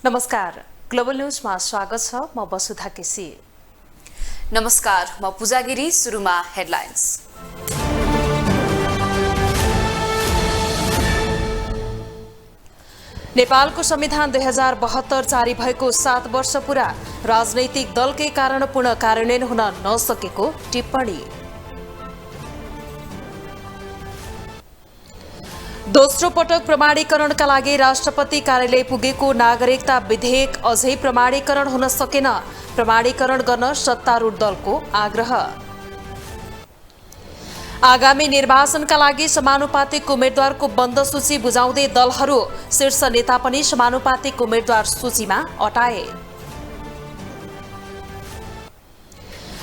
नमस्कार, ग्लोबल न्यूजमा स्वागत छ। म वसुधा केसी। नमस्कार, म पूजा गिरी। सुरुमा हेडलाइन्स। नेपालको संविधान 2072 जारी भएको 7 वर्ष पूरा, राजनैतिक दलकै कारण पुनः कार्यान्वयन हुन नसकेको टिप्पणी। दोस्रो पटक प्रमाणीकरणका लागि राष्ट्रपति कार्यालय पुगेको नागरिकता विधेयक अझै प्रमाणीकरण हुन सकेन। प्रमाणीकरण गर्न सत्तारूढ दलको आग्रह। आगामी निर्वाचनका लागि समानुपातिक उम्मेद्वारको बन्द सूची बुझाउँदै दलहरू, शीर्ष नेता पनि समानुपातिक उम्मेद्वार सूचीमा अटाए।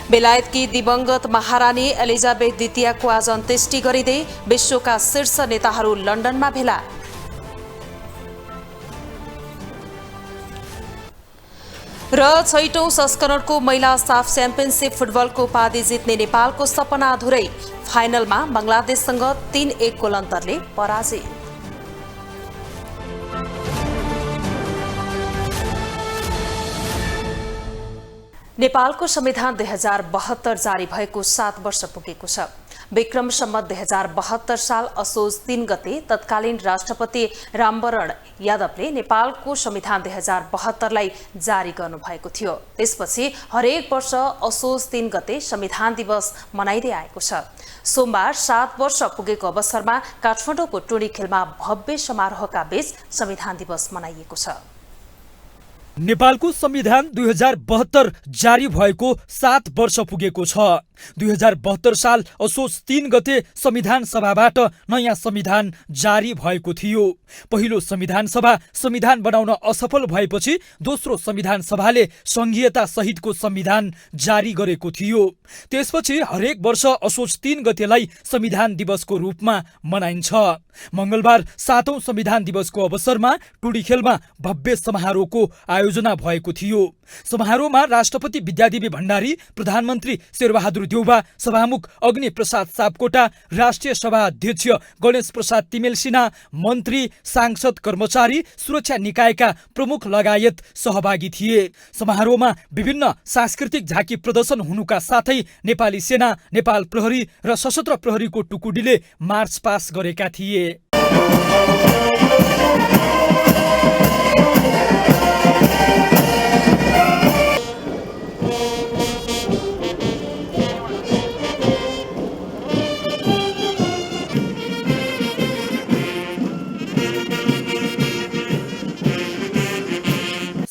बेलायतकी दिवंगत महारानी एलिजाबेथ द्वितीयको आज अन्त्येष्टि गरिँदै विश्वका शीर्ष नेताहरू लन्डनमा भेला। र 6औं संस्करणको महिला साफ च्याम्पियनसिप फुटबलको उपाधि जित्ने नेपालको सपना अधुरै, फाइनलमा बंगलादेशसँग 3-1 गोल अन्तरले पराजित। नेपालको संविधान 2072 जारी भएको 7 वर्ष पुगेको छ। विक्रम सम्वत 2072 साल असोज 3 गते तत्कालीन राष्ट्रपति रामवरण यादवले नेपालको संविधान 2072लाई जारी गर्नुभएको थियो। त्यसपछि हरेक वर्ष असोज 3 गते संविधान दिवस मनाइदै आएको छ। सोमबार 7 वर्ष पुगेको अवसरमा काठमाडौँको टोलीखेलमा भव्य समारोहका बीच संविधान दिवस मनाइएको छ। नेपालको संविधान 2072 जारी भएको 7 वर्ष पुगेको छ। 2072 साल असोज 3 गते संविधान सभाबाट नयाँ संविधान जारी भएको थियो। पहिलो संविधान सभा संविधान बनाउन असफल भएपछि दोस्रो संविधान सभाले संघीयता सहितको संविधान जारी गरेको थियो। त्यसपछि हरेक वर्ष असोज 3 गतेलाई संविधान दिवसको रूपमा मनाइन्छ। मंगलबार 7औं संविधान दिवसको अवसरमा टुडीखेलमा भव्य समारोहको आयोजना भएको थियो। समारोहमा राष्ट्रपति विद्यादेवी भण्डारी, प्रधानमन्त्री शेरबहादुर देउवा, सभामुख अग्नि प्रसाद सापकोटा, राष्ट्रिय सभा अध्यक्ष गणेश प्रसाद तिमेल सिन्हा, मन्त्री, सांसद, कर्मचारी, सुरक्षा निकायका प्रमुख लगायत सहभागी थिए। समारोहमा विभिन्न सांस्कृतिक झाँकी प्रदर्शन हुनुका साथै नेपाली सेना, नेपाल प्रहरी र सशस्त्र प्रहरीको टुकुडीले मार्च पास गरेका थिए।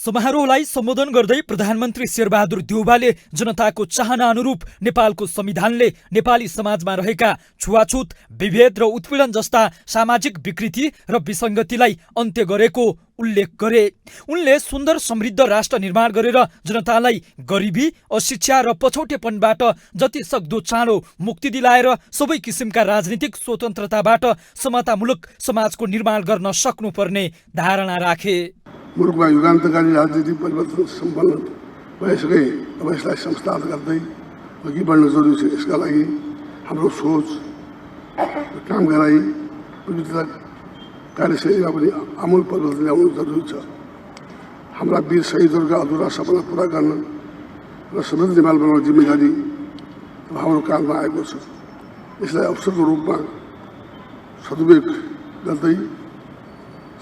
समारोहलाई सम्बोधन गर्दै प्रधानमन्त्री शेरबहादुर देउवाले जनताको चाहना अनुरूप नेपालको संविधानले नेपाली समाजमा रहेका छुवाछुत, विभेद र उत्पीडन जस्ता सामाजिक विकृति र विसङ्गतिलाई अन्त्य गरेको उल्लेख गरे। उनले सुन्दर समृद्ध राष्ट्र निर्माण गरेर जनतालाई गरिबी, अशिक्षा र पछौटेपनबाट जति सक्दो चाँडो मुक्ति दिलाएर सबै किसिमका राजनीतिक स्वतन्त्रताबाट समतामूलक समाजको निर्माण गर्न सक्नुपर्ने धारणा राखे। मुलुकमा युगान्तकारी राजनीतिक परिवर्तन सम्पन्न भइसके अब यसलाई संस्थागत गर्दै अघि बढ्न जरुरी छ। यसका लागि हाम्रो सोच काम गराई विविधता कार्यशैलीमा पनि आमूल परिवर्तन ल्याउनु जरुरी छ। हाम्रा वीर शहीदहरूका अधुरा सपना पुरा गर्न र समृद्ध नेपाल बनाउने जिम्मेदारी हाम्रो कालमा आएको छ। यसलाई अवसरको रूपमा सदुपयोग गर्दै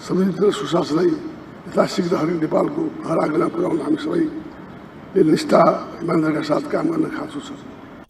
समृद्ध र सुशासनलाई शीघ्र हरेक नेपालको घर आँगन पुर्याउन हामी सबैले निष्ठा इमानदारीका साथ काम गर्न खाँचो छ।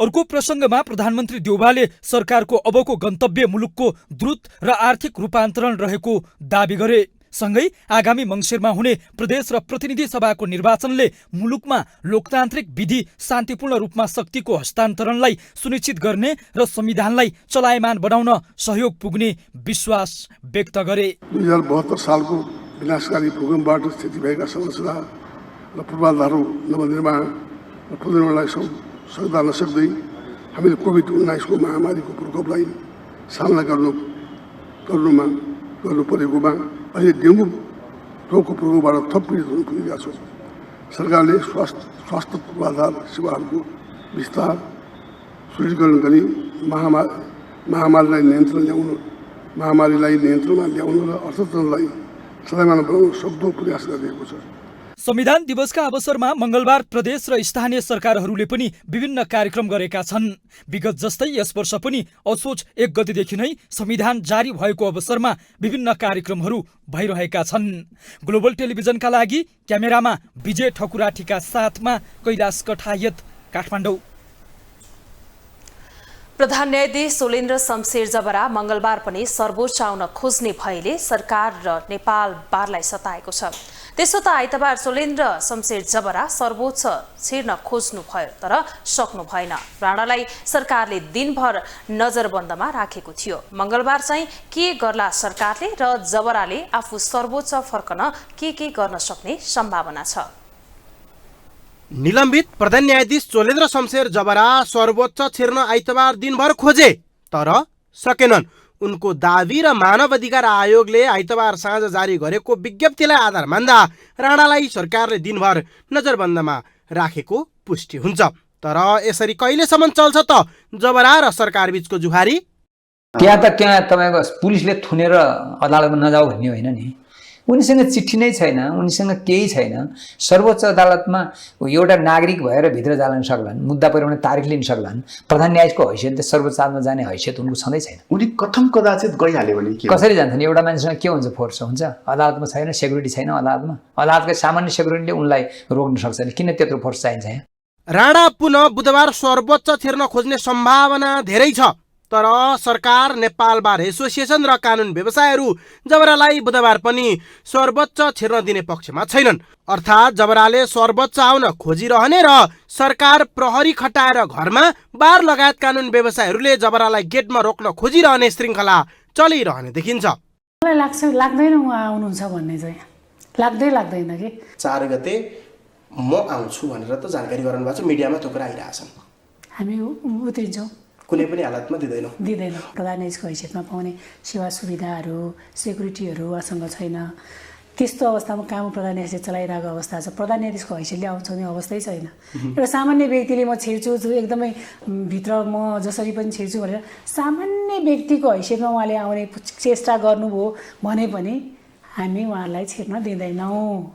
अर्को प्रसङ्गमा प्रधानमन्त्री देउवाले सरकारको अबको गन्तव्य मुलुकको द्रुत र आर्थिक रूपान्तरण रहेको दावी गरे। सँगै आगामी मङ्सिरमा हुने प्रदेश र प्रतिनिधि सभाको निर्वाचनले मुलुकमा लोकतान्त्रिक विधि शान्तिपूर्ण रूपमा शक्तिको हस्तान्तरणलाई सुनिश्चित गर्ने र संविधानलाई चलायमान बनाउन सहयोग पुग्ने विश्वास व्यक्त गरे। 2072 सालको विनाशकारी भूकम्पबाट स्थिति भएका संरचना र पूर्वाधारहरू नवनिर्माण र पुनर्निर्माणलाई सक्दा नसक्दै हामीले कोभिड-19 को महामारीको प्रकोपलाई सामना गर्नु परेकोमा अहिले डेङ्गु रोगको प्रकोपबाट थप पीडित हुन पुगेका छौँ। सरकारले स्वास्थ्य पूर्वाधार सेवाहरूको विस्तार सुदृढीकरण गरी महामारीलाई नियन्त्रणमा ल्याउन र अर्थतन्त्रलाई चलायमान बनाउन सक्दो प्रयास गरिएको छ। संविधान दिवसका अवसरमा मंगलबार प्रदेश र स्थानीय सरकारहरूले पनि विभिन्न कार्यक्रम गरेका छन्। विगत जस्तै यस वर्ष पनि असोज 1 गतेदेखि नै संविधान जारी भएको अवसरमा विभिन्न कार्यक्रमहरू भइरहेका छन्। ग्लोबल टेलिभिजनका लागि क्यामेरामा विजय ठकुराठीका साथमा कैलाश कठायत, काठमाडौँ। प्रधान न्यायाधीश सोलेन्द्र शमशेर जबरा मंगलबार पनि सर्वोच्च आउन खोज्ने भएले सरकार र नेपाल बारलाई सताएको छ। त्यसो त आइतबार सोलेन्द्र शमशेर जबरा सर्वोच्च छिर्न खोज्नु भयो तर सक्नु भएन। राणालाई सरकारले दिनभर नजरबन्दमा राखेको थियो। मंगलबार चाहिँ के गर्ला सरकारले र जबराले आफू सर्वोच्च फर्कन के गर्न सक्ने सम्भावना छ? निलम्बित प्रधान न्यायाधीश सोलेन्द्र शमशेर जबरा सर्वोच्च छिर्न आइतबार दिनभर खोजे तर सकेनन्। उनको दावी र मानव अधिकार आयोगले आइतबार साँझ जारी गरेको विज्ञप्तिलाई आधार मान्दा राणालाई सरकारले दिनभर नजरबन्दमा राखेको पुष्टि हुन्छ। तर यसरी कहिलेसम्म चल्छ त जबरा र सरकार बीचको जुहारी? त्यहाँ तपाईँको पुलिसले थुनेर अदालतमा नजाऊ भन्ने होइन नि। उनीसँग चिठी नै छैन, उनीसँग केही छैन। सर्वोच्च अदालतमा एउटा नागरिक भएर भित्र जान सक्लान्, मुद्दा परिमाण तारिख लिन सक्लान्। प्रधान न्यायाधीशको हैसियत सर्वोच्च अदालतमा जाने हैसियत उनको छँदै छैन। उनी कथम कदाचित गइहाल्यो भने कसरी जान्छन्? एउटा मान्छेसँग के हुन्छ? फोर्स हुन्छ अदालतमा छैन, सेक्युरिटी छैन अदालतमा। अदालतको सामान्य सेक्युरिटीले उनलाई रोक्न सक्छ नि, किन त्यत्रो फोर्स चाहिन्छ यहाँ? राणा पुनः बुधबार सर्वोच्च छिर्न खोज्ने सम्भावना धेरै छ। तर सरकार, नेपाल बार एसोसिएसन र कानुन व्यवसायहरू जबरालाई बुधबार पनि सर्वोच्च छिर्न दिने पक्षमा छैनन्। अर्थात् जबराले सर्वोच्च आउन खोजिरहने र सरकार प्रहरी खटाएर घरमा बार लगायत कानुन व्यवसायहरूले जबरालाई गेटमा रोक्न खोजिरहने श्रृङ्खला चलिरहने देखिन्छ। मलाई लाग्दैन उहाँ आउनुहुन्छ भन्ने चाहिँ लाग्दैन कि 4 गते म आउँछु भनेर त जानकारी गराउनु भएको छ, मिडियामा थुप्रै आइरहेछन्। हामी उत्रिन्छौँ, कुनै पनि हालतमा दिँदैन। प्रधान न्यायाधीशको हैसियतमा पाउने सेवा सुविधाहरू, सेक्युरिटीहरू उहाँसँग छैन। त्यस्तो अवस्थामा काम प्रधान न्यायाधीशले चलाइरहेको अवस्था छ। प्रधान न्यायाधीशको हैसियतले आउँछ भने अवस्थै छैन। एउटा सामान्य व्यक्तिले म छिर्छु एकदमै भित्र म जसरी पनि छिर्छु भनेर सामान्य व्यक्तिको हैसियतमा उहाँले आउने चेष्टा गर्नुभयो भने पनि हामी उहाँलाई छिर्न दिँदैनौँ।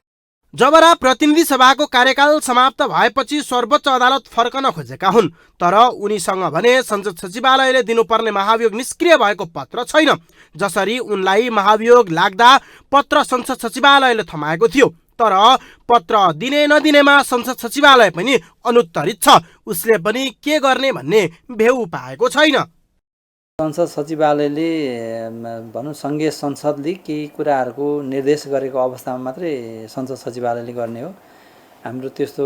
जबरा प्रतिनिधि सभाको कार्यकाल समाप्त भएपछि सर्वोच्च अदालत फर्कन खोजेका हुन्। तर उनीसँग भने संसद सचिवालयले दिनुपर्ने महाभियोग निष्क्रिय भएको पत्र छैन। जसरी उनलाई महाभियोग लाग्दा पत्र संसद सचिवालयले थमाएको थियो, तर पत्र दिने नदिनेमा संसद सचिवालय पनि अनुत्तरित छ। उसले पनि के गर्ने भन्ने भेउ पाएको छैन। संसद सचिवालयले भनौँ सङ्घीय संसदले केही कुराहरूको निर्देश गरेको अवस्थामा मात्रै संसद सचिवालयले गर्ने हो। हाम्रो त्यस्तो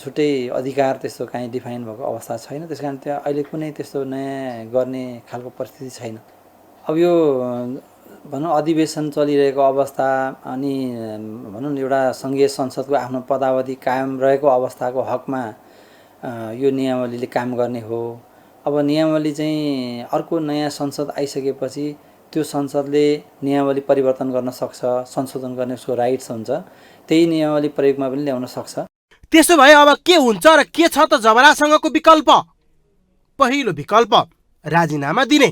छुट्टै अधिकार त्यस्तो काहीँ डिफाइन भएको अवस्था छैन। त्यस कारण त्यहाँ अहिले कुनै त्यस्तो नयाँ गर्ने खालको परिस्थिति छैन। अब यो भनौँ अधिवेशन चलिरहेको अवस्था अनि भनौँ एउटा सङ्घीय संसदको आफ्नो पदावधि कायम रहेको अवस्थाको हकमा यो नियमावलीले काम गर्ने हो। अब नियमावली चाहिँ अर्को नयाँ संसद आइसकेपछि त्यो संसदले नियमावली परिवर्तन गर्न सक्छ, संशोधन गर्ने उसको राइट्स हुन्छ। त्यही नियमावली प्रयोगमा पनि ल्याउन सक्छ। त्यसो भए अब के हुन्छ र के छ त जबरासँगको विकल्प? पहिलो विकल्प राजीनामा दिने।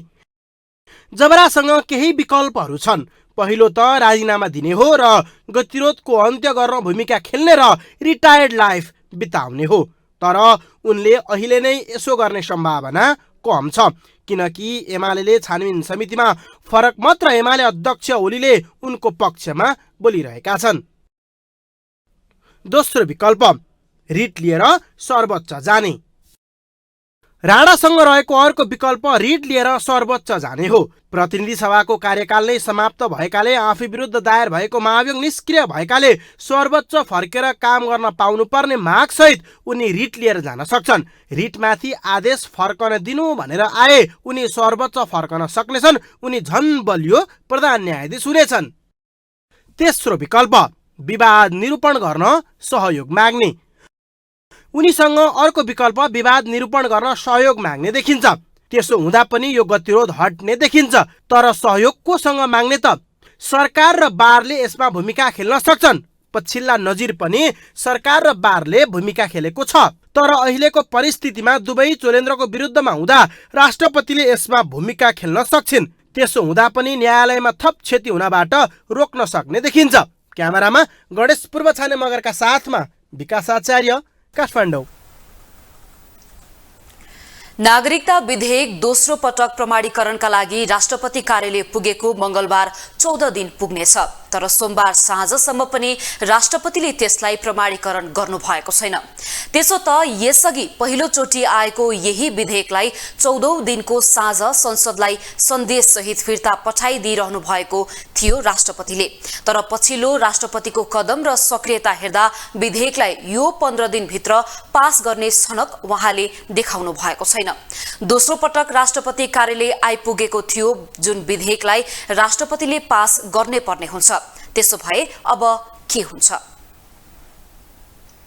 जबरासँग केही विकल्पहरू छन्। पहिलो त राजीनामा दिने हो र गतिरोधको अन्त्य गर्न भूमिका खेल्ने र रिटायर्ड लाइफ बिताउने हो। तर उनले अहिले नै यसो गर्ने सम्भावना कम छ, किनकि एमाले छानबिन समितिमा फरक मात्र एमाले अध्यक्ष ओलीले उनको पक्षमा बोलिरहेका छन्। दोस्रो विकल्प रिट लिएर सर्वोच्च जाने। राणासँग रहेको अर्को विकल्प रिट लिएर सर्वोच्च जाने हो। प्रतिनिधि सभाको कार्यकाल नै समाप्त भएकाले आफू विरुद्ध दायर भएको महाभियोग निष्क्रिय भएकाले सर्वोच्च फर्केर काम गर्न पाउनुपर्ने मागसहित उनी रिट लिएर जान सक्छन्। रिटमाथि आदेश फर्कन दिनु भनेर आए उनी सर्वोच्च फर्कन सक्नेछन्। उनी झन बलियो प्रधान न्यायाधीश हुनेछन्। तेस्रो विकल्प विवाद निरूपण गर्न सहयोग माग्ने। उनीसँग अर्को विकल्प विवाद निरूपण गर्न सहयोग माग्ने देखिन्छ। त्यसो हुँदा पनि यो गतिरोध हट्ने देखिन्छ। तर सहयोग कोसँग माग्ने त? सरकार र बारले यसमा भूमिका खेल्न सक्छन्। पछिल्ला नजिर पनि सरकार र बारले भूमिका खेलेको छ। तर अहिलेको परिस्थितिमा दुवै चोलेन्द्रको विरुद्धमा हुँदा राष्ट्रपतिले यसमा भूमिका खेल्न सक्छिन्। त्यसो हुँदा पनि न्यायालयमा थप क्षति हुनबाट रोक्न सक्ने देखिन्छ। क्यामेरामा गणेश पूर्वछाने मगरका साथमा विकास आचार्य, काठमाडौँ। नागरिकता विधेयक दोस्रो पटक प्रमाणीकरणका लागि राष्ट्रपति कार्यालय पुगेको मंगलबार 14 दिन पुग्नेछ। तर सोमबार साँझसम्म पनि राष्ट्रपतिले त्यसलाई प्रमाणीकरण गर्नु भएको छैन। त्यसो त यसअघि पहिलो चोटि आएको यही विधेयकलाई 14औं दिनको साँझ संसदलाई सन्देश सहित फिर्ता पठाइदिइरहनु भएको थियो राष्ट्रपतिले। तर पछिल्लो राष्ट्रपतिको कदम र सक्रियता हेर्दा विधेयकलाई यो 15 दिनभित्र पास गर्ने सनक उहाँले देखाउनु भएको छैन। दोस्रो पटक राष्ट्रपति कार्यालय आइपुगेको थियो जुन विधेयकलाई राष्ट्रपतिले पास गर्ने पर्ने हुन्छ। त्यसो भए अब के हुन्छ?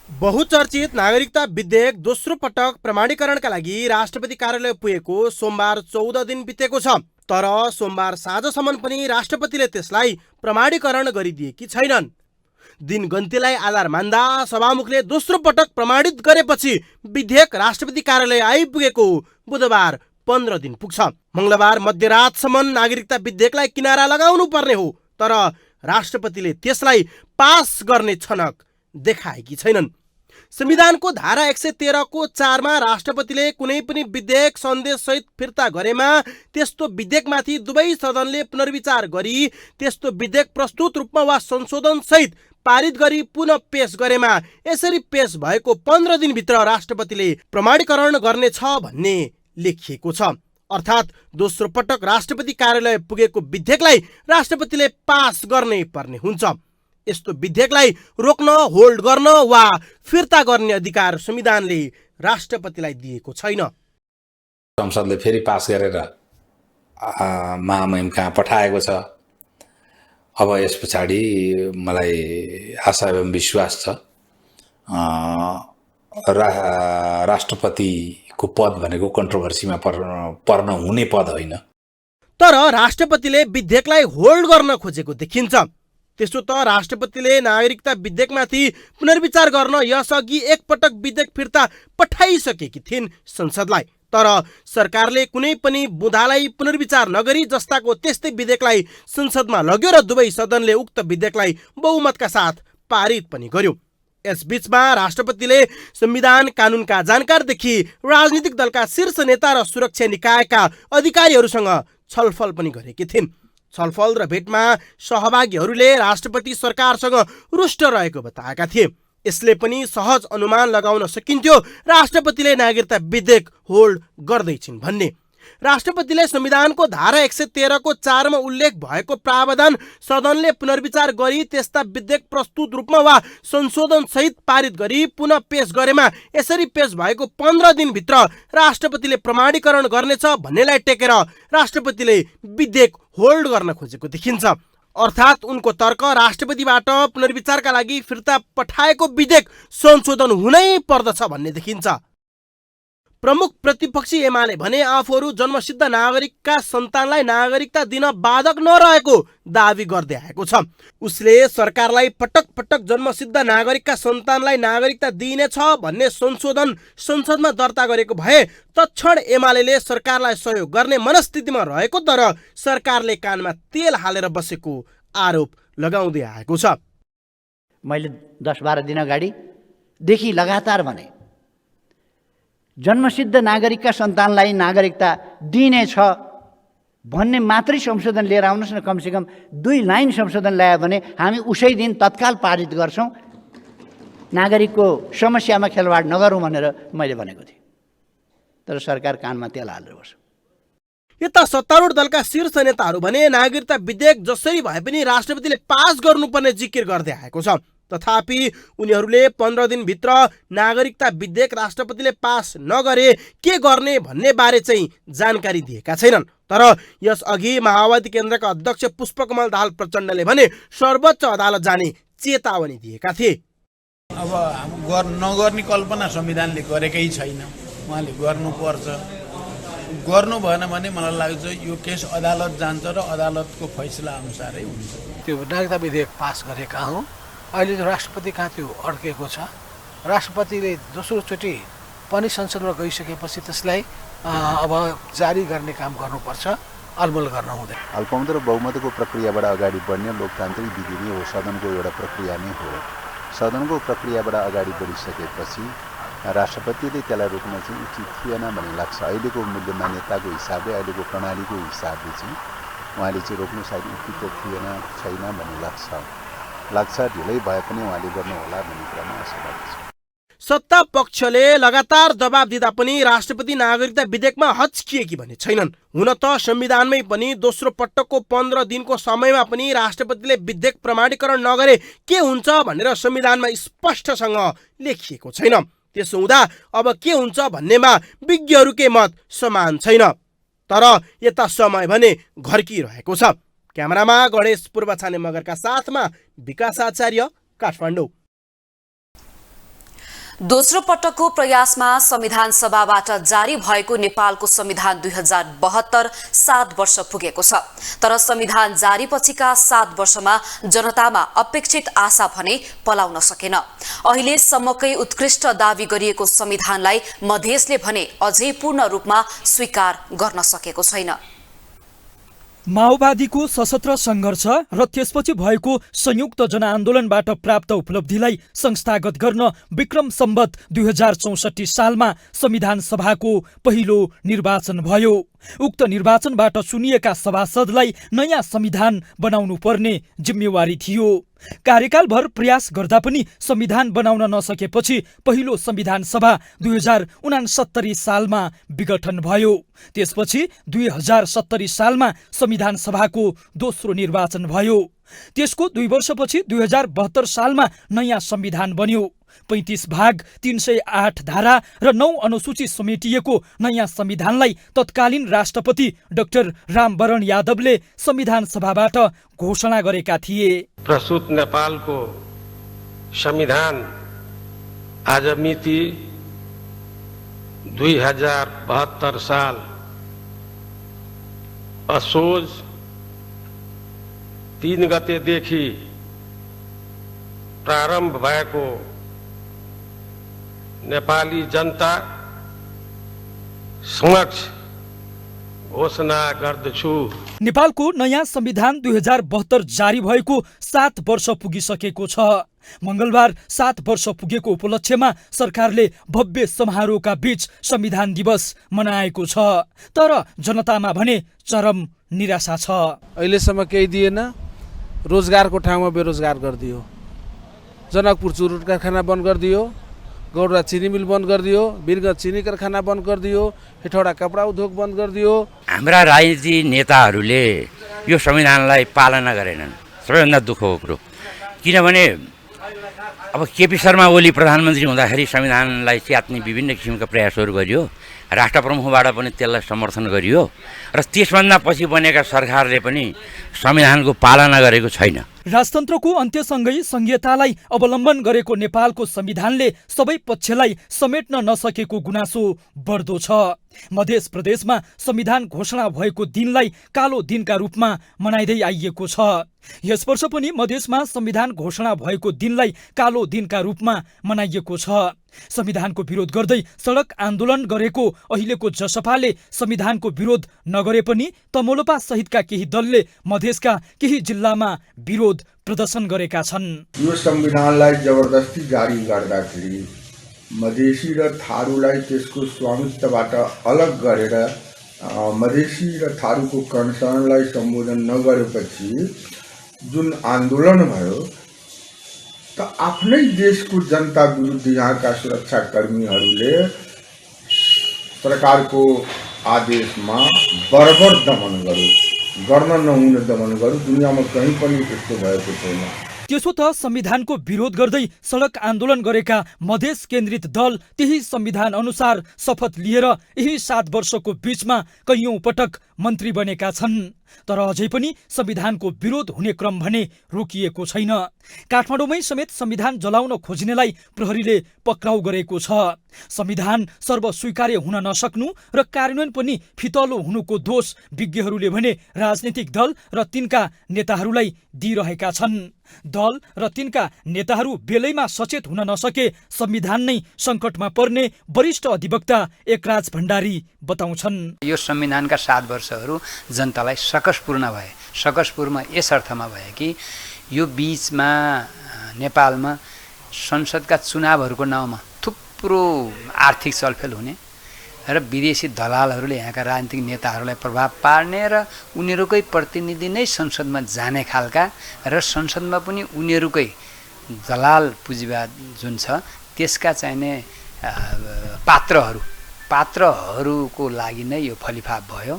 बहुचर्चित नागरिकता विधेयक दोस्रो पटक प्रमाणीकरणका लागि राष्ट्रपति कार्यालय पुगेको सोमबार 14 दिन बितेको छ। तर सोमबार साँझसम्म पनि राष्ट्रपतिले त्यसलाई प्रमाणीकरण गरिदिएकी छैनन्। दिन गन्तीलाई आधार मान्दा सभामुखले दोस्रो पटक प्रमाणित गरेपछि विधेयक राष्ट्रपति कार्यालय आइपुगेको बुधबार 15 दिन पुग्छ। मंगलबार मध्यरातसम्म नागरिकता विधेयकलाई किनारा लगाउनु पर्ने हो। तर राष्ट्रपतिले त्यसलाई पास गर्ने छनक देखाएकी छैनन्। संविधानको धारा 113 को 4 मा राष्ट्रपतिले कुनै पनि विधेयक सन्देश सहित फिर्ता गरेमा त्यस्तो विधेयकमाथि दुवै सदनले पुनर्विचार गरी त्यस्तो विधेयक प्रस्तुत रूपमा वा संशोधन सहित पारित गरी पुनः पेश गरेमा यसरी पेश भएको 15 दिनभित्र राष्ट्रपतिले प्रमाणीकरण गर्नेछ भन्ने लेखिएको छ। अर्थात् दोस्रो पटक राष्ट्रपति कार्यालय पुगेको विधेयकलाई राष्ट्रपतिले पास गर्ने पर्ने हुन्छ। यस्तो विधेयकलाई रोक्न, होल्ड गर्न वा फिर्ता गर्ने अधिकार संविधानले राष्ट्रपतिलाई दिएको छैन। संसदले फेरि पास गरेर महामहिम कहाँ पठाएको छ। अब यस पछाडि मलाई आशा एवं विश्वास छ राष्ट्रपतिको पद भनेको कन्ट्रोभर्सीमा पर्न हुने पद होइन। तर राष्ट्रपतिले विधेयकलाई होल्ड गर्न खोजेको देखिन्छ। त्यसो त राष्ट्रपतिले नागरिकता विधेयकमाथि पुनर्विचार गर्न यसअघि एकपटक विधेयक फिर्ता पठाइसकेकी थिइन् संसदलाई। तर सरकारले कुनै पनि बुँदालाई पुनर्विचार नगरी जस्ताको त्यस्तै विधेयकलाई संसदमा लग्यो र दुवै सदनले उक्त विधेयकलाई बहुमतका साथ पारित पनि गर्यो। यसबीचमा राष्ट्रपतिले संविधान कानूनका जानकारदेखि राजनीतिक दलका शीर्ष नेता र सुरक्षा निकायका अधिकारीहरूसँग छलफल पनि गरेकी थिइन्। छलफल र भेटमा सहभागीहरूले राष्ट्रपति सरकारसँग रुष्ट रहेको बताएका थिए। यसले पनि सहज अनुमान लगाउन सकिन्थ्यो राष्ट्रपतिले नागरिकता विधेयक होल्ड गर्दैछिन् भन्ने। राष्ट्रपतिले संविधानको धारा 113 को 4 मा उल्लेख भएको प्रावधान सदनले पुनर्विचार गरी त्यस्ता विधेयक प्रस्तुत रूपमा वा संशोधन सहित पारित गरी पुनः पेश गरेमा यसरी पेश भएको 15 दिनभित्र राष्ट्रपतिले प्रमाणीकरण गर्नेछ भन्नेलाई टेकेर राष्ट्रपतिले विधेयक होल्ड गर्न खोजेको देखिन्छ। अर्थात् उनको तर्क राष्ट्रपतिबाट पुनर्विचारका लागि फिर्ता पठाएको विधेयक संशोधन हुनै पर्दछ भन्ने देखिन्छ। प्रमुख प्रतिपक्षी एमाले भने आफूहरू जन्मसिद्ध नागरिकका सन्तानलाई नागरिकता दिन बाधक नरहेको दावी गर्दै आएको छ। उसले सरकारलाई पटक पटक जन्मसिद्ध नागरिकका सन्तानलाई नागरिकता दिइनेछ भन्ने संशोधन संसदमा दर्ता गरेको भए तत्क्षण एमाले सरकारलाई सहयोग गर्ने मनस्थितिमा रहेको, तर सरकारले कानमा तेल हालेर बसेको आरोप लगाउँदै आएको छ। मैले 10-12 दिन अगाडिदेखि लगातार भने जन्मसिद्ध नागरिकका सन्तानलाई नागरिकता दिइनेछ भन्ने मात्रै संशोधन लिएर आउनुहोस् न। कमसेकम 2 लाइन संशोधन ल्यायो भने हामी उसै दिन तत्काल पारित गर्छौँ, नागरिकको समस्यामा खेलवाड नगरौँ भनेर मैले भनेको थिएँ। तर सरकार कानमा तेल हालेर बस्यो। यता सत्तारूढ दलका शीर्ष नेताहरू भने नागरिकता विधेयक जसरी भए पनि राष्ट्रपतिले पास गर्नुपर्ने जिकिर गर्दै आएको छ। तथापि उनीहरूले 15 दिनभित्र नागरिकता विधेयक राष्ट्रपतिले पास नगरे के गर्ने भन्ने बारे चाहिँ जानकारी दिएका छैनन्। तर यसअघि माओवादी केन्द्रका अध्यक्ष पुष्पकमल दाहाल प्रचण्डले भने सर्वोच्च अदालत जाने चेतावनी दिएका थिए। अब नगर्ने कल्पना संविधानले गरेकै छैन, उहाँले गर्नुपर्छ। गर्नु भएन भने मलाई लाग्छ यो केस अदालत जान्छ र अदालतको फैसला अनुसारै हुन्छ। त्यो नागरिकता विधेयक पास गरेका हौँ, अहिले त राष्ट्रपति कहाँ त्यो अड्केको छ। राष्ट्रपतिले दोस्रोचोटि पनि संसदमा गइसकेपछि त्यसलाई अब जारी गर्ने काम गर्नुपर्छ। अलमल गर्न हुँदैन। अल्पमत र बहुमतको प्रक्रियाबाट अगाडि बढ्ने लोकतान्त्रिक विधि नै हो, सदनको एउटा प्रक्रिया नै हो। सदनको प्रक्रियाबाट अगाडि बढिसकेपछि राष्ट्रपतिले त्यसलाई रोक्न चाहिँ उचित थिएन भन्ने लाग्छ। अहिलेको मूल्य मान्यताको हिसाबले, अहिलेको प्रणालीको हिसाबले चाहिँ उहाँले चाहिँ रोक्नु सायद उपयुक्त थिएन, छैन भन्ने लाग्छ। ढिलै भए पनि उहाँले गर्नुहोला भन्ने कुरामा आशावादी छ। सत्ता पक्षले लगातार दबाब दिँदा पनि राष्ट्रपति नागरिकता विधेयकमा हच्किएकी भने छैनन्। हुन त संविधानमै पनि दोस्रो पटकको 15 दिनको समयमा पनि राष्ट्रपतिले विधेयक प्रमाणीकरण नगरे के हुन्छ भनेर संविधानमा स्पष्टसँग लेखिएको छैन। त्यसो हुँदा अब के हुन्छ भन्नेमा विज्ञहरूकै मत समान छैन। तर यता समय भने घर्किरहेको छ। क्यामेरामा गणेश पूर्वछाने मगरका साथमा विकास आचार्य, काठमाडौँ। दोस्रो पटकको प्रयासमा संविधान सभाबाट जारी भएको नेपालको संविधान 2072 7 वर्ष पुगेको छ। तर संविधान जारी पछिका 7 वर्षमा जनतामा अपेक्षित आशा भने पलाउन सकेन। अहिलेसम्मकै उत्कृष्ट दावी गरिएको संविधानलाई मधेसले भने अझै पूर्ण रूपमा स्वीकार गर्न सकेको छैन। माओवादीको सशस्त्र सङ्घर्ष र त्यसपछि भएको संयुक्त जनआन्दोलनबाट प्राप्त उपलब्धिलाई संस्थागत गर्न विक्रम सम्वत 2064 सालमा संविधान सभाको पहिलो निर्वाचन भयो। उक्त निर्वाचनबाट चुनिएका सभासदलाई नयाँ संविधान बनाउनु पर्ने जिम्मेवारी थियो। कार्यकालभर प्रयास गर्दा पनि संविधान बनाउन नसकेपछि पहिलो संविधान सभा 2069 सालमा विघटन भयो। त्यसपछि 2070 सालमा संविधान सभाको दोस्रो निर्वाचन भयो। त्यसको 2 वर्षपछि 2072 सालमा नयाँ संविधान बन्यो। 35 भाग 308 धारा र 9 अनुसूची समेटिएको नयाँ संविधानलाई तत्कालीन राष्ट्रपति डाक्टर रामवरण यादवले संविधान सभाबाट घोषणा गरेका थिए। प्रस्तुत नेपालको संविधान आज मिति 2072 साल असोज 3 गतेदेखि प्रारम्भ भएको नेपाली जनता समक्ष घोषणा गर्दछु। नेपालको नयाँ संविधान 2072 जारी भएको 7 वर्ष पुगिसकेको छ। मंगलबार 7 वर्ष पुगेको उपलक्ष्यमा सरकारले भव्य समारोहका बीच संविधान दिवस मनाएको छ। तर जनतामा भने चरम निराशा छ। अहिलेसम्म केही दिएन। रोजगारको ठाउँमा बेरोजगार गरिदियो। जनकपुर चुरुट कारखाना बन्द गरिदियो। गौडा चिनी मिल बन्द गरिदियो। वीरगञ्ज चिनी कारखाना बन्द गरिदियो। हेटौडा कपडा उद्योग बन्द गरिदियो। हाम्रा राजनीतिक नेताहरूले यो संविधानलाई पालना गरेनन्। सबैभन्दा दुःखको कुरो, किनभने अब केपी शर्मा ओली प्रधानमन्त्री हुँदाखेरि संविधानलाई च्यात्ने विभिन्न किसिमका प्रयासहरू गरियो। राष्ट्र प्रमुखबाट पनि त्यसलाई समर्थन गरियो र त्यसभन्दा पछि बनेका सरकारले पनि संविधानको पालना गरेको छैन। राजतन्त्रको अन्त्यसँगै संघीयतालाई अवलम्बन गरेको नेपालको संविधानले सबै पक्षलाई समेट्न नसकेको गुनासो बढ्दो छ। मध्य प्रदेशमा संविधान घोषणा भएको दिनलाई कालो दिनका रूपमा मनाइदै आइएको छ। यस वर्ष पनि मधेसमा संविधान घोषणा भएको दिनलाई कालो दिनका रूपमा मनाइएको छ। संविधानको विरोध गर्दै सडक आन्दोलन गरेको अहिलेको जसपाले संविधानको विरोध नगरे पनि तमोलपा सहितका केही दलले मधेसका केही जिल्लामा विरोध प्रदर्शन गरेका छन्। यो संविधानलाई जबरजस्ती जारी गर्दाखेरि मधेसी र थारूलाई त्यसको स्वामित्वबाट अलग गरेर मधेसी र थारूको कन्सर्नलाई सम्बोधन नगरेपछि जुन आन्दोलन भयो त आफ्नै देशको जनता विरुद्ध यहाँका सुरक्षाकर्मीहरूले सरकारको आदेशमा बर्बर दमन गर्यो। गर्न नहुने दमन गर्यो। दुनियाँमा कहीँ पनि त्यस्तो भएको छैन। त्यसो त संविधानको विरोध गर्दै सडक आन्दोलन गरेका मधेस केन्द्रित दल त्यही संविधान अनुसार शपथ लिएर यही 7 वर्षको बीचमा कैयौं पटक मन्त्री बनेका छन्। तर अझै पनि संविधानको विरोध हुने क्रम भने रोकिएको छैन। काठमाडौँमै समेत संविधान जलाउन खोज्नेलाई प्रहरीले पक्राउ गरेको छ। संविधान सर्वस्वीकार्य हुन नसक्नु र कार्यान्वयन पनि फितलो हुनुको दोष विज्ञहरूले भने राजनीतिक दल र तिनका नेताहरूलाई दिइरहेका छन्। दल र तिनका नेताहरू बेलैमा सचेत हुन नसके संविधान नै सङ्कटमा पर्ने वरिष्ठ अधिवक्ता एकराज भण्डारी बताउँछन्। यो संविधानका 7 वर्ष वर्षहरू जनतालाई सकसपूर्ण भए। सकसपूर्ण यस अर्थमा भए कि यो बीचमा नेपालमा संसदका चुनावहरूको नाउँमा थुप्रो आर्थिक चलखेल हुने र विदेशी दलालहरूले यहाँका राजनीतिक नेताहरूलाई प्रभाव पार्ने र उनीहरूकै प्रतिनिधि नै संसदमा जाने खालका र संसदमा पनि उनीहरूकै दलाल पुँजीवाद जुन छ त्यसका चाहिने पात्रहरूको लागि नै यो फलिफाप भयो।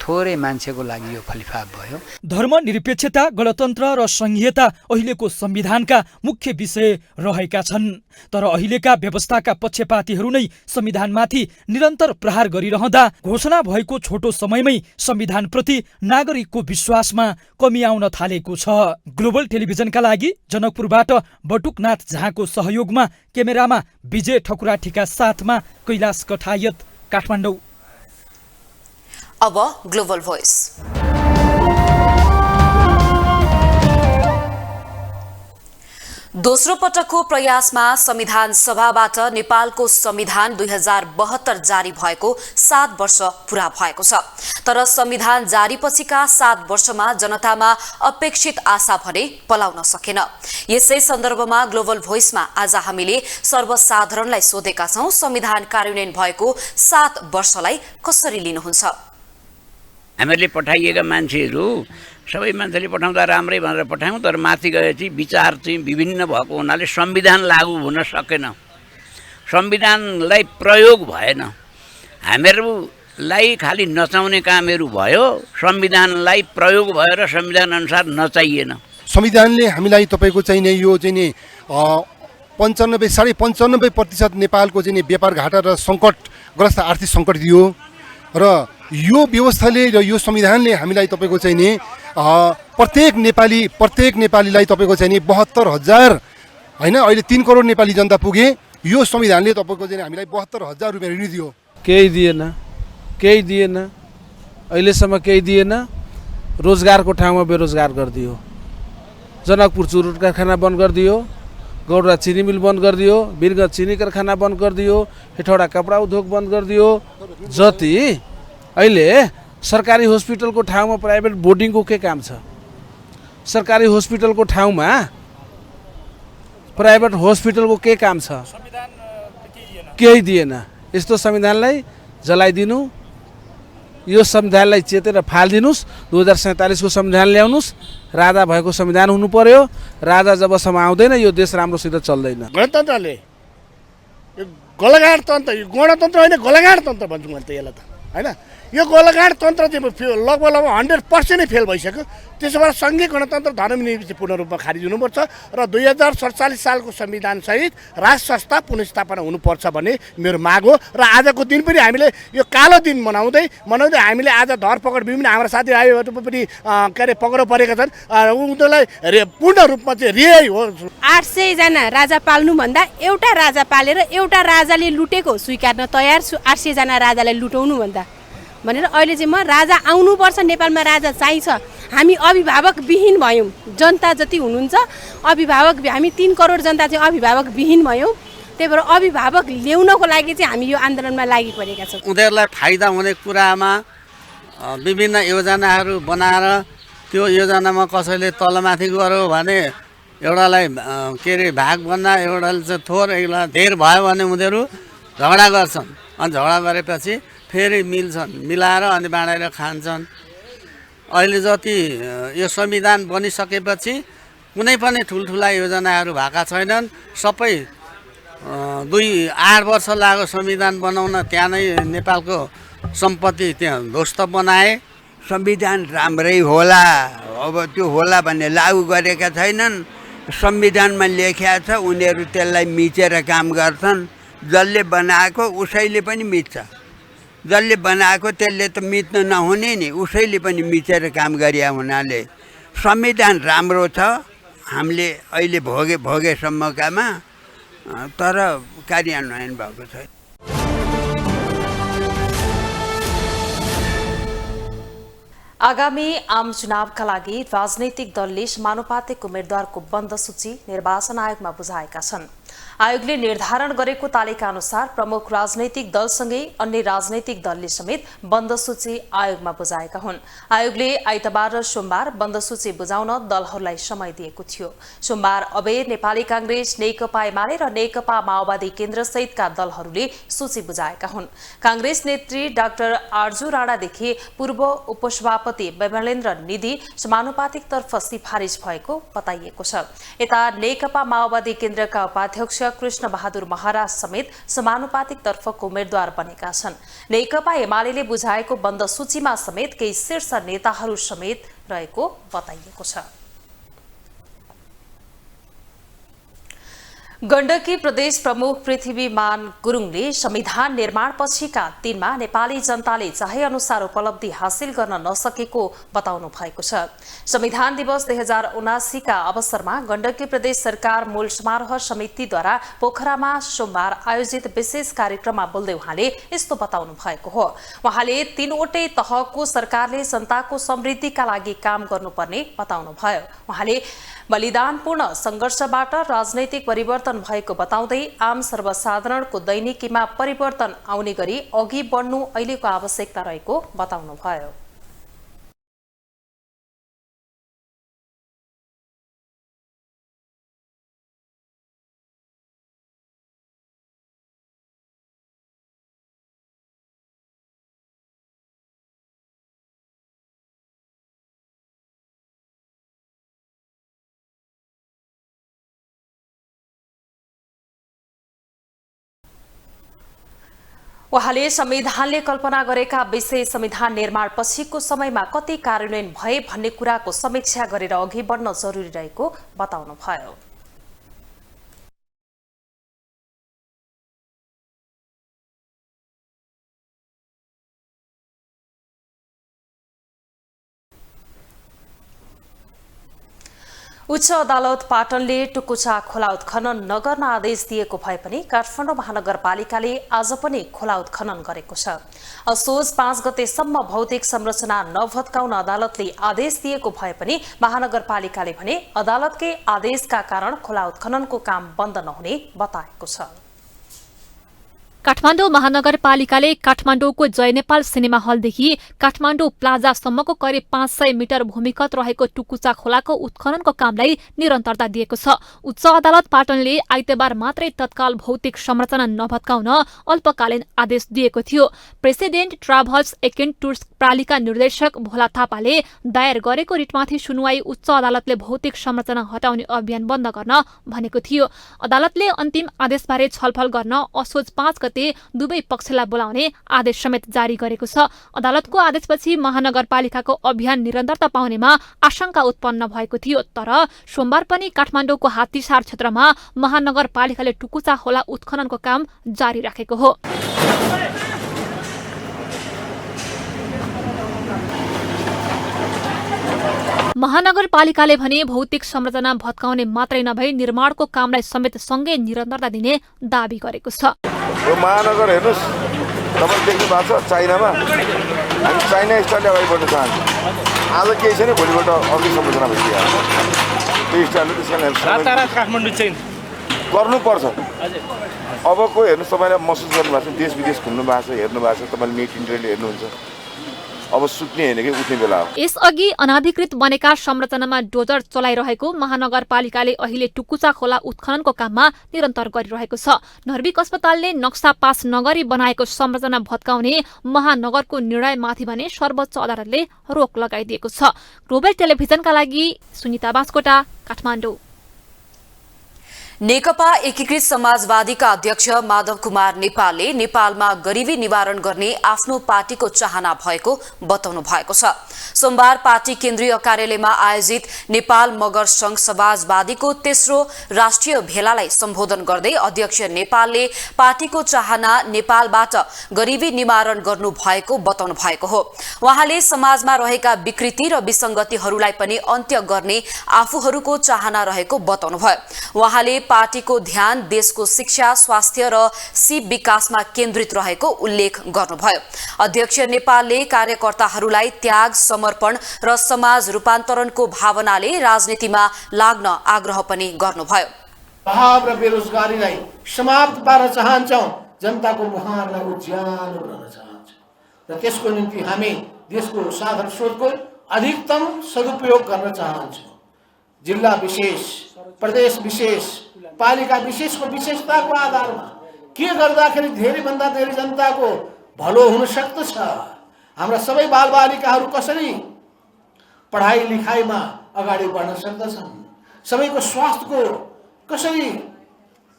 थोरै मान्छेको लागि यो फलिफाप भयो। धर्मनिरपेक्षता, गणतन्त्र र संघीयता अहिलेको संविधानका मुख्य विषय रहेका छन्। तर अहिलेका व्यवस्थाका पक्षपातीहरू नै संविधानमाथि निरन्तर प्रहार गरिरहँदा घोषणा भएको छोटो समयमै संविधानप्रति नागरिकको विश्वासमा कमी आउन थालेको छ। ग्लोबल टेलिभिजनका लागि जनकपुरबाट बटुकनाथ झाको सहयोगमा क्यामेरामा विजय ठकुराठीका साथमा कैलाश कठायत, काठमाडौँ। अब ग्लोबल भोइस। दोस्रो पटकको प्रयासमा संविधान सभाबाट नेपालको संविधान 2072 जारी भएको 7 वर्ष पूरा भएको छ। तर संविधान जारी पछिका 7 वर्षमा जनतामा अपेक्षित आशा भने पलाउन सकेन। यसै सन्दर्भमा ग्लोबल भोइसमा आज हामीले सर्वसाधारणलाई सोधेका छौं, संविधान कार्यान्वयन भएको 7 वर्षलाई कसरी लिनुहुन्छ? हामीहरूले पठाइएका मान्छेहरू सबै मान्छेले पठाउँदा राम्रै भनेर पठायौँ, तर माथि गएपछि विचार चाहिँ विभिन्न भएको हुनाले संविधान लागू हुन सकेन, संविधानलाई प्रयोग भएन। हामीहरूलाई खालि नचाउने कामहरू भयो, संविधानलाई प्रयोग भएर संविधान अनुसार नचाहिएन। संविधानले हामीलाई तपाईँको चाहिँ नि यो चाहिँ नि 95.95% नेपालको चाहिँ नि व्यापार घाटा र सङ्कटग्रस्त आर्थिक सङ्कट दियो र यो व्यवस्थाले र यो संविधानले हामीलाई तपाईँको चाहिँ नि प्रत्येक नेपालीलाई तपाईँको चाहिँ नि 72,000 होइन, अहिले 3 करोड नेपाली जनता पुगे। यो संविधानले तपाईँको चाहिँ हामीलाई 72,000 रुपियाँ ऋण दियो। केही दिएन, अहिलेसम्म केही दिएन। रोजगारको ठाउँमा बेरोजगार गरिदियो। जनकपुर चुरुट कारखाना बन्द गरिदियो, गौडा चिनी मिल बन्द गरिदियो, वीरगञ्ज चिनी कारखाना बन्द गरिदियो, हेटौडा कपडा उद्योग बन्द गरिदियो। जति अहिले सरकारी हस्पिटलको ठाउँमा प्राइभेट बोर्डिङको के काम छ? सरकारी हस्पिटलको ठाउँमा प्राइभेट हस्पिटलको के काम छ? केही दिएन। यस्तो संविधानलाई जलाइदिनु, यो संविधानलाई चेतेर फालिदिनुस्। 2047 को संविधान ल्याउनुस्। राजा भएको संविधान हुनु पर्यो। राजा जबसम्म आउँदैन यो देश राम्रोसित चल्दैन। गणतन्त्रले यो गोलागाड तन्त्र, यो गणतन्त्र होइन गोलागाड तन्त्र भन्छु मैले त यसलाई त होइन। यो गोलागाड तन्त्र चाहिँ लगभग 100% नै फेल भइसक्यो। त्यसो भएर सङ्घीय गणतन्त्र धर्मनिरपेक्ष पूर्ण रूपमा खारिज हुनुपर्छ र 2047 सालको संविधानसहित राष्ट्र संस्था पुनर्स्थापना हुनुपर्छ भन्ने मेरो माग हो। र आजको दिन पनि हामीले यो कालो दिन मनाउँदै हामीले आज धरपकड विभिन्न हाम्रा साथीभाइहरू पनि के अरे पक्राउ परेका छन्। उनीहरूलाई पूर्ण रूपमा चाहिँ रिहाई हो। 800 जना राजा पाल्नुभन्दा एउटा राजा पालेर एउटा राजाले लुटेको स्वीकार्न तयार छु। 800 जना राजालाई लुटाउनु भन्दा भनेर अहिले चाहिँ म राजा आउनुपर्छ, नेपालमा राजा चाहिन्छ। हामी अभिभावक विहीन भयौँ। जनता जति हुनुहुन्छ अभिभावक, हामी 3 करोड जनता चाहिँ अभिभावक विहीन भयौँ। त्यही भएर अभिभावक ल्याउनको लागि चाहिँ हामी यो आन्दोलनमा लागि परेका छौँ। उनीहरूलाई फाइदा हुने कुरामा विभिन्न योजनाहरू बनाएर त्यो योजनामा कसैले तलमाथि गर्यो भने एउटालाई के अरे भाग बन्दा एउटाले चाहिँ थोर एउटा धेर भयो भने उनीहरू झगडा गर्छन्। अनि झगडा गरेपछि फेरि मिल्छन्, मिलाएर अनि बाँडेर खान्छन्। अहिले जति यो संविधान बनिसकेपछि कुनै पनि ठुल्ठुला योजनाहरू भएका छैनन्। सबै 8 वर्ष लाग्यो संविधान बनाउन। त्यहाँ नै नेपालको सम्पत्ति त्यहाँ ध्वस्त बनाए। संविधान राम्रै होला, अब त्यो होला भन्ने लागू गरेका छैनन्। संविधानमा लेखिया छ, उनीहरू त्यसलाई मिचेर काम गर्छन्। जसले बनाएको उसैले पनि मिच्छ, जसले बनाएको त्यसले त मिच्न नहुने नि, उसैले पनि मिचेर काम गरिया हुनाले संविधान राम्रो छ। हामीले अहिले भोगेसम्मकामा, तर कार्यान्वयन भएको छ। आगामी आम चुनावका लागि राजनैतिक दलले समानुपातिक उम्मेद्वारको बन्द सूची निर्वाचन आयोगमा बुझाएका छन्। आयोगले निर्धारण गरेको तालिका अनुसार प्रमुख राजनैतिक दलसँगै अन्य राजनैतिक दलले समेत बन्द सूची आयोगमा बुझाएका हुन्। आयोगले आइतबार र सोमबार बन्द सूची बुझाउन दलहरूलाई समय दिएको थियो। सोमबार अबेर नेपाली कांग्रेस, नेकपा एमाले र नेकपा माओवादी केन्द्र सहितका दलहरूले सूची बुझाएका हुन्। कांग्रेस नेत्री डाक्टर आर्जु राणादेखि पूर्व उपसभापति विमलेन्द्र निधि समानुपातिक तर्फ सिफारिस भएको बताइएको छ। यता नेकपा माओवादी केन्द्रका उपाध्यक्ष कृष्ण बहादुर महाराज समेत समानुपातिक तर्फको उम्मेद्वार बनेका छन्। नेकपा एमाले बुझाएको बन्द सूचीमा समेत केही शीर्ष नेताहरू समेत रहेको बताइएको छ। गण्डकी प्रदेश प्रमुख पृथ्वीमान गुरुङले संविधान निर्माण पछिका दिनमा नेपाली जनताले चाहे अनुसार उपलब्धि हासिल गर्न नसकेको बताउनु भएको छ। संविधान दिवस 2079 का अवसरमा गण्डकी प्रदेश सरकार मूल समारोह समितिद्वारा पोखरामा सोमबार आयोजित विशेष कार्यक्रममा बोल्दै उहाँले यस्तो बताउनु भएको हो। उहाँले तीनवटै तहको सरकारले जनताको समृद्धिका लागि काम गर्नुपर्ने बताउनु भयो। उहाँले बलिदानपूर्ण संघर्षबाट राजनैतिक परिवर्तन भएको बताउँदै आम सर्वसाधारणको दैनिकीमा परिवर्तन आउने गरी अघि बढ्नु अहिलेको आवश्यकता रहेको बताउनु भयो। उहाँले संविधानले कल्पना गरेका विषय संविधान निर्माण पछिको समयमा कति कार्यान्वयन भए भन्ने कुराको समीक्षा गरेर अघि बढ्न जरुरी रहेको बताउनु भयो। उच्च अदालत पाटनले टुकुचा खोला उत्खनन नगर्न आदेश दिएको भए पनि काठमाडौँ महानगरपालिकाले आज पनि खोला उत्खनन गरेको छ। असोज 5 गतेसम्म भौतिक संरचना नभत्काउन अदालतले आदेश दिएको भए पनि महानगरपालिकाले भने अदालतकै आदेशका कारण खोला उत्खननको काम बन्द नहुने बताएको छ। काठमाडौँ महानगरपालिकाले काठमाडौँको जयनेपाल सिनेमा हलदेखि काठमाडौँ प्लाजासम्मको करिब 500 मिटर भूमिगत रहेको टुकुचा खोलाको उत्खननको कामलाई निरन्तरता दिएको छ। उच्च अदालत पाटनले आइतबार मात्रै तत्काल भौतिक संरचना नभत्काउन अल्पकालीन आदेश दिएको थियो। प्रेसिडेन्ट ट्राभल्स एकेन्ड टुर्स पालिका निर्देशक भोला थापाले दायर गरेको रिटमाथि सुनवाई उच्च अदालतले भौतिक संरचना हटाउने अभियान बन्द गर्न भनेको थियो। अदालतले अन्तिम आदेशबारे छलफल गर्न असोज 5 गते दुवै पक्षलाई बोलाउने आदेश समेत जारी गरेको छ। अदालतको आदेशपछि महानगरपालिकाको अभियान निरन्तरता पाउनेमा आशंका उत्पन्न भएको थियो। तर सोमबार पनि काठमाडौँको हात्तीसार क्षेत्रमा महानगरपालिकाले टुकुचा खोला उत्खननको काम जारी राखेको हो। महानगरपालिकाले भने भौतिक संरचना भत्काउने मात्रै नभई निर्माणको कामलाई समेत सँगै निरन्तरता दिने दाबी गरेको छ। यो महानगर हेर्नुहोस्, तपाईँ देख्नु भएको छ चाइनामा, हामी चाइना स्टाइलले अगाडि बढ्न चाहन्छौँ। आज केही छैन, भोलिबाट अर्कै संरचना भइसक्यो। त्यो स्टाइलले त्यसकारण काठमाडौँ चाहिँ गर्नुपर्छ। अबको हेर्नुहोस्, तपाईँले महसुस गर्नुभएको छ, देश विदेश घुम्नु भएको छ, हेर्नु भएको छ, तपाईँले नेट इन्टरनेट हेर्नुहुन्छ। अब सुत्ने होइन कि उठ्ने बेला हो। यसअघि अनाधिकृत बनेका संरचनामा डोजर चलाइरहेको महानगरपालिकाले अहिले टुकुचा खोला उत्खननको काममा निरन्तर गरिरहेको छ। नर्विक अस्पतालले नक्सा पास नगरी बनाएको संरचना भत्काउने महानगरको निर्णयमाथि भने सर्वोच्च अदालतले रोक लगाइदिएको छ। ग्लोबल टेलिभिजनका लागि सुनिता बास्कोटा, काठमाडौँ। नेकपा एकीकृत समाजवादीका अध्यक्ष माधव कुमार नेपालले नेपालमा गरिबी निवारण गर्ने आफ्नो पार्टीको चाहना भएको बताउनु भएको छ। सोमबार पार्टी केन्द्रीय कार्यालयमा आयोजित नेपाल मगर संघ समाजवादीको तेस्रो राष्ट्रिय भेलालाई सम्बोधन गर्दै अध्यक्ष नेपालले पार्टीको चाहना नेपालबाट गरिबी निवारण गर्नु भएको बताउनु भएको हो। उहाँले समाजमा रहेका विकृति र विसंगतिहरूलाई पनि अन्त्य गर्ने आफूहरूको चाहना रहेको बताउनु भयो। उहाँले पार्टीको ध्यान देशको शिक्षा, स्वास्थ्य र सिप विकासमा केन्द्रित रहेको उल्लेख गर्नुभयो। अध्यक्ष नेपालले कार्यकर्ताहरूलाई त्याग, समर्पण र समाज रूपान्तरणको भावनाले राजनीतिमा लाग्न आग्रह पनि गर्नुभयो। अभाव र बेरोजगारीलाई समाप्त पार्न चाहन्छौँ। जनताको मुहारलाई उज्यालो गर्न चाहन्छौँ र त्यसको निम्ति हामी देशको साधन स्रोतको अधिकतम सदुपयोग गर्न चाहन्छौँ। जिल्ला विशेष, प्रदेश विशेष, पालिका विशेषको विशेषताको आधारमा के गर्दाखेरि धेरैभन्दा धेरै जनताको भलो हुन सक्दछ, हाम्रा सबै बालबालिकाहरू कसरी पढाइ लेखाइमा अगाडि बढ्न सक्दछन्, सबैको स्वास्थ्यको कसरी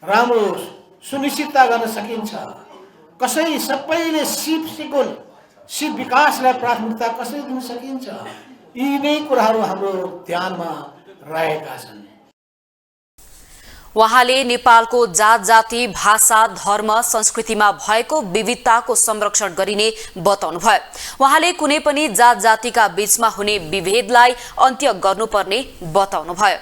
राम्रो सुनिश्चितता गर्न सकिन्छ, कसरी सबैले सिप विकासलाई प्राथमिकता कसरी दिन सकिन्छ, यी नै कुराहरू हाम्रो ध्यानमा रहेका छन्। उहाँले नेपालको जात जाति, भाषा, धर्म, संस्कृतिमा भएको विविधताको संरक्षण गरिने बताउनुभयो। उहाँले कुनै पनि जात जातिका बीचमा हुने विभेदलाई अन्त्य गर्नुपर्ने बताउनुभयो।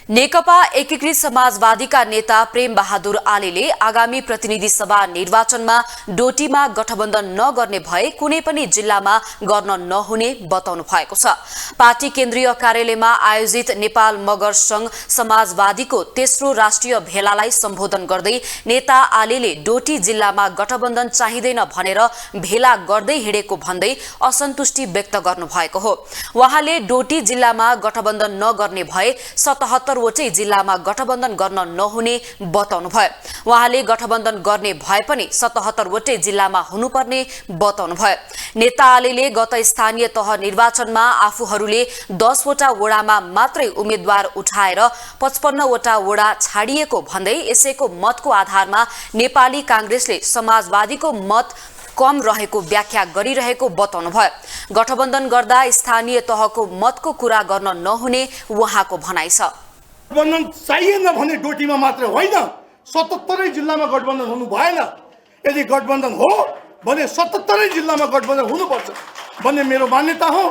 नेकपा एकीकृत समाजवादीका नेता प्रेम बहादुर आलेले आगामी प्रतिनिधि सभा निर्वाचनमा डोटीमा गठबन्धन नगर्ने भए कुनै पनि जिल्लामा गर्न नहुने बताउनु भएको छ। पार्टी केन्द्रीय कार्यालयमा आयोजित नेपाल मगर संघ समाजवादीको तेस्रो राष्ट्रिय भेलालाई सम्बोधन गर्दै नेता आलेले डोटी जिल्लामा गठबन्धन चाहिँदैन भनेर भेला गर्दै हिँडेको भन्दै असन्तुष्टि व्यक्त गर्नुभएको हो। उहाँले डोटी जिल्लामा गठबन्धन नगर्ने भए 77 वटै जिल्लामा गठबन्धन गर्न नहुने बताउनुभयो। उहाँले गठबन्धन गर्ने भए पनि 77 वटै जिल्लामा हुनुपर्ने बताउनुभयो। नेता आलेले गत स्थानीय तह निर्वाचनमा आफूहरूले 10 वटा वडामा मात्रै उम्मेद्वार उठाएर 55 वटा वडा छाडिएको भन्दै यसैको मतको आधारमा नेपाली कांग्रेसले समाजवादीको मत कम रहेको व्याख्या गरिरहेको बताउनुभयो। गठबन्धन गर्दा स्थानीय तहको मतको कुरा गर्न नहुने उहाँको भनाइ छ। गठबन्धन चाहिएन भने डोटीमा मात्र होइन, 77 जिल्लामा गठबन्धन हुनु भएन। यदि गठबन्धन हो भने 77 जिल्लामा गठबन्धन हुनुपर्छ भन्ने मेरो मान्यता हो।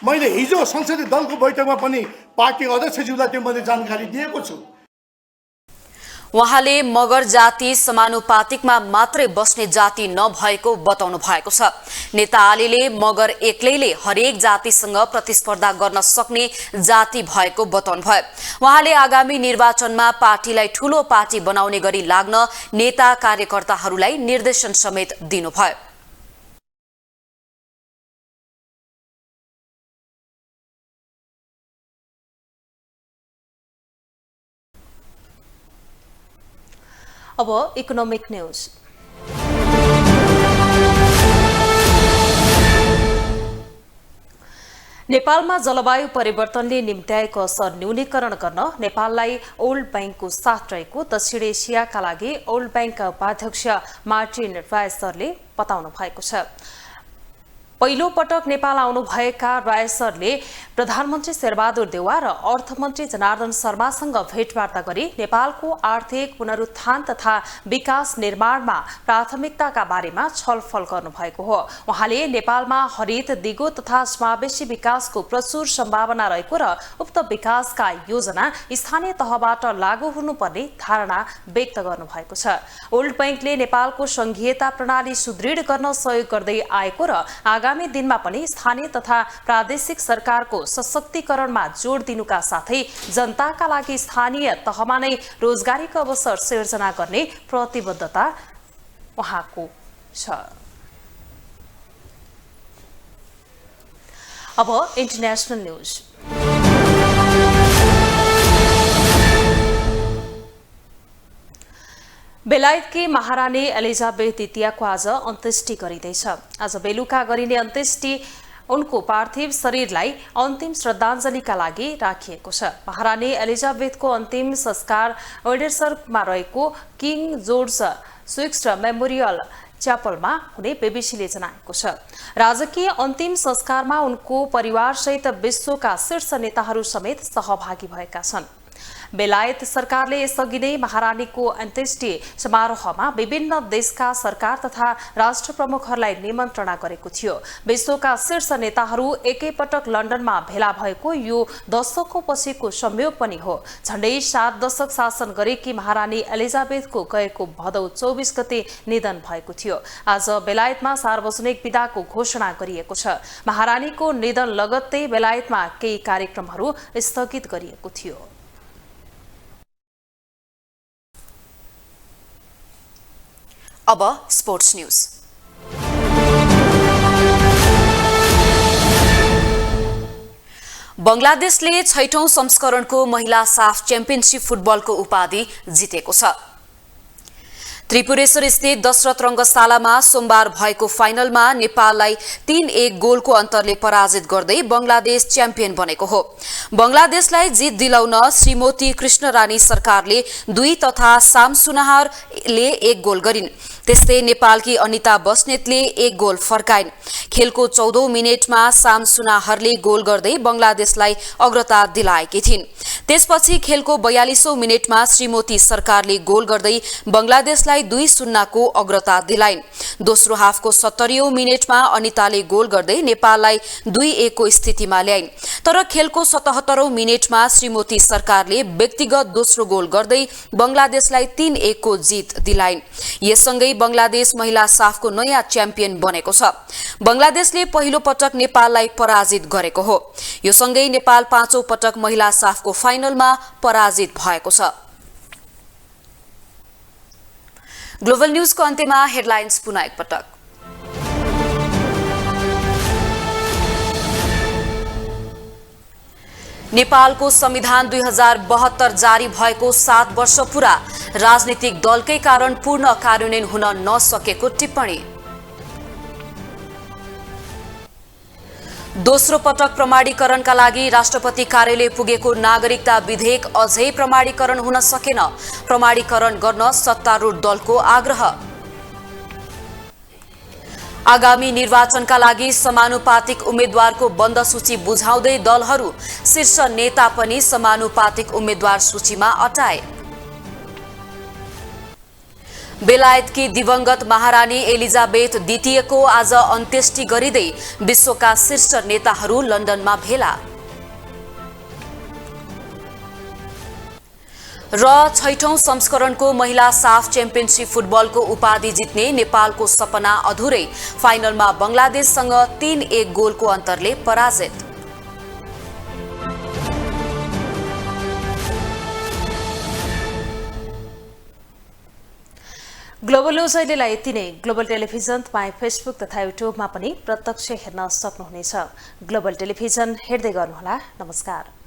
मैले हिजो संसदीय दलको बैठकमा पनि पार्टी अध्यक्षज्यूलाई त्यो मैले जानकारी दिएको छु। उहाँले मगर जाति समानुपातिकमा मात्रै बस्ने जाति नभएको बताउनु भएको छ। नेता आलेले मगर एक्लैले हरेक जातिसँग प्रतिस्पर्धा गर्न सक्ने जाति भएको बताउनु भयो। उहाँले आगामी निर्वाचनमा पार्टीलाई ठूलो पार्टी बनाउने गरी लाग्न नेता कार्यकर्ताहरूलाई निर्देशन समेत दिनुभयो। अब इकोनोमिक न्यूज। नेपालमा जलवायु परिवर्तनले निम्त्याएको असर न्यूनीकरण गर्न नेपाललाई वर्ल्ड बैंकको साथ रहेको दक्षिण एसियाका लागि वर्ल्ड बैंकका उपाध्यक्ष मार्टिन रायसरले बताउनु भएको छ। पहिलो पटक नेपाल आउनुभएका रायसरले प्रधानमन्त्री शेरबहादुर देउवा र अर्थमन्त्री जनार्दन शर्मासँग भेटवार्ता गरी नेपालको आर्थिक पुनरुत्थान तथा विकास निर्माणमा प्राथमिकताका बारेमा छलफल गर्नुभएको हो। उहाँले नेपालमा हरित दिगो तथा समावेशी विकासको प्रचुर सम्भावना रहेको र उक्त विकासका योजना स्थानीय तहबाट लागू हुनुपर्ने धारणा व्यक्त गर्नुभएको छ। वर्ल्ड बैंकले नेपालको संघीयता प्रणाली सुदृढ गर्न सहयोग गर्दै आएको र आगामी दिनमा पनि स्थानीय तथा प्रादेशिक सरकारको सशक्तिकरणमा जोड दिनुका साथै जनताका लागि स्थानीय तहमा नै रोजगारीको अवसर सिर्जना गर्ने प्रतिबद्धता उहाँको छ। अब इन्टरनेशनल न्यूज। बेलायतकी महारानी एलिजाबेथ द्वितीयको आज अन्त्येष्टि गरिँदैछ। आज बेलुका गरिने अन्त्येष्टि उनको पार्थिव शरीरलाई अन्तिम श्रद्धाञ्जलीका लागि राखिएको छ। महारानी एलिजाबेथको अन्तिम संस्कार विन्डसरमा रहेको किङ जोर्ज स्विक्स मेमोरियल च्यापलमा हुने बीबीसीले जनाएको छ। राजकीय अन्तिम संस्कारमा उनको परिवारसहित विश्वका शीर्ष नेताहरू समेत सहभागी भएका छन्। बेलायत सरकारले यसअघि नै महारानीको अन्त्येष्टि समारोहमा विभिन्न देशका सरकार तथा राष्ट्र प्रमुखहरूलाई निमन्त्रणा गरेको थियो। विश्वका शीर्ष नेताहरू एकैपटक लन्डनमा भेला भएको यो दशकौं पछिको संयोग पनि हो। झण्डै 7 दशक शासन गरेकी महारानी एलिजाबेथको गएको भदौ 24 गते निधन भएको थियो। आज बेलायतमा सार्वजनिक विदाको घोषणा गरिएको छ। महारानीको निधन लगत्तै बेलायतमा केही कार्यक्रमहरू स्थगित गरिएको थियो। अब स्पोर्ट्स न्यूज। बंगलादेशले 6औं संस्करणको महिला साफ च्याम्पियनशिप फुटबलको उपाधि जितेको छ। त्रिपुरेश्वर स्थित दशरथ रंगशालामा सोमबार भएको फाइनलमा नेपाललाई 3-1 गोलको अन्तरले पराजित गर्दै बंगलादेश च्याम्पियन बनेको हो। बंगलादेशलाई जित दिलाउन श्रीमती कृष्णरानी सरकारले 2 तथा साम सुनाहारले 1 गोल गरिन्। त्यस्तै नेपालकी अनिता बस्नेतले 1 गोल फर्काइन्। खेलको 14औं मिनेटमा साम सुनाहरले गोल गर्दै बंगलादेशलाई अग्रता दिलाएकी थिइन्। त्यसपछि खेलको 42औं मिनेटमा श्रीमती सरकारले गोल गर्दै बंगलादेशलाई 2-0 को अग्रता दिलाइन्। दोस्रो हाफको 70औं मिनेटमा अनिताले गोल गर्दै नेपाललाई 2-1 को स्थितिमा ल्याइन्। तर खेलको 77औं मिनेटमा श्रीमती सरकारले व्यक्तिगत दोस्रो गोल गर्दै बंगलादेशलाई 3-1 को जित दिलाइन्। यससँगै बंगलादेश महिला साफको नयाँ च्याम्पियन बनेको छ। बंगलादेशले पहिलो पटक नेपाललाई पराजित गरेको हो। यो सँगै नेपाल 5औं पटक महिला साफको फाइनलमा पराजित भएको छ। ग्लोबल न्यूजको अन्त्यमा हेडलाइन्स पुनः एकपटक। नेपालको संविधान 2072 जारी भएको 7 वर्ष पूरा, राजनीतिक दलकै कारण पूर्ण कार्यान्वयन हुन नसकेको टिप्पणी। दोस्रो पटक प्रमाणीकरणका लागि राष्ट्रपति कार्यालय पुगेको नागरिकता विधेयक अझै प्रमाणीकरण हुन सकेन, प्रमाणीकरण गर्न सत्तारूढ दलको आग्रह। आगामी निर्वाचनका लागि समानुपातिक उम्मेद्वारको बन्द सूची बुझाउँदै दलहरू, शीर्ष नेता पनि समानुपातिक उम्मेद्वार सूचीमा अटाए। बेलायतकी दिवंगत महारानी एलिजाबेथ द्वितीयको आज अन्त्येष्टि गरिँदै विश्वका शीर्ष नेताहरू लन्डनमा भेला। र 6औं संस्करणको महिला साफ च्याम्पियनशिप फुटबलको उपाधि जित्ने नेपालको सपना अधुरै, फाइनलमा बंगलादेशसँग 3-1 गोलको अन्तरले पराजित। ग्लोबल न्यूज अहिलेलाई यति नै। ग्लोबल टेलिभिजन तपाईँ फेसबुक तथा युट्युबमा पनि प्रत्यक्ष हेर्न सक्नुहुनेछ। ग्लोबल टेलिभिजन हेर्दै गर्नुहोला। नमस्कार।